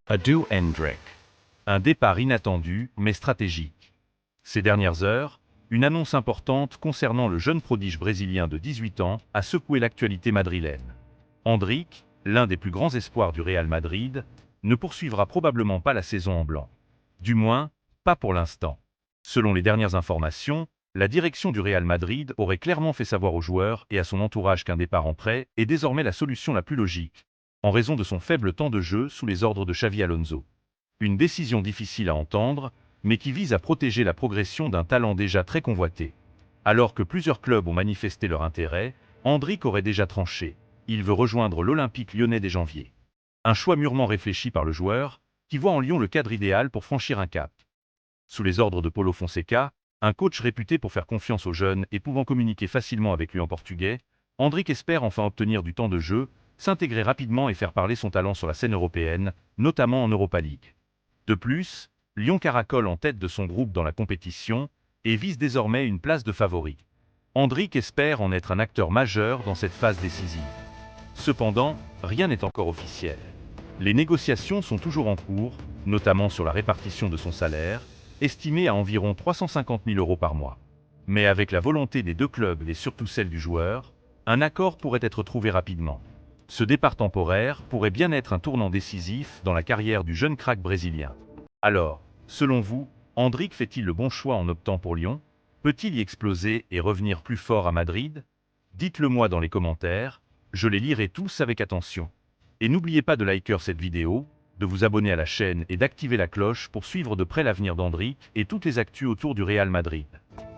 Adu Endrick. Un départ inattendu, mais stratégique. Ces dernières heures, une annonce importante concernant le jeune prodige brésilien de 18 ans a secoué l'actualité madrilène. Endrick, l'un des plus grands espoirs du Real Madrid, ne poursuivra probablement pas la saison en blanc. Du moins, pas pour l'instant. Selon les dernières informations, la direction du Real Madrid aurait clairement fait savoir aux joueurs et à son entourage qu'un départ en prêt est désormais la solution la plus logique, en raison de son faible temps de jeu sous les ordres de Xavi Alonso. Une décision difficile à entendre, mais qui vise à protéger la progression d'un talent déjà très convoité. Alors que plusieurs clubs ont manifesté leur intérêt, Endrick aurait déjà tranché. Il veut rejoindre l'Olympique lyonnais dès janvier. Un choix mûrement réfléchi par le joueur, qui voit en Lyon le cadre idéal pour franchir un cap. Sous les ordres de Paulo Fonseca, un coach réputé pour faire confiance aux jeunes et pouvant communiquer facilement avec lui en portugais, Endrick espère enfin obtenir du temps de jeu, s'intégrer rapidement et faire parler son talent sur la scène européenne, notamment en Europa League. De plus, Lyon caracole en tête de son groupe dans la compétition et vise désormais une place de favori. Endrick espère en être un acteur majeur dans cette phase décisive. Cependant, rien n'est encore officiel. Les négociations sont toujours en cours, notamment sur la répartition de son salaire, estimé à environ 350 000 € par mois. Mais avec la volonté des deux clubs et surtout celle du joueur, un accord pourrait être trouvé rapidement. Ce départ temporaire pourrait bien être un tournant décisif dans la carrière du jeune crack brésilien. Alors, selon vous, Endrick fait-il le bon choix en optant pour Lyon? Peut-il y exploser et revenir plus fort à Madrid? Dites-le moi dans les commentaires, je les lirai tous avec attention. Et n'oubliez pas de liker cette vidéo, de vous abonner à la chaîne et d'activer la cloche pour suivre de près l'avenir d'Endrick et toutes les actus autour du Real Madrid.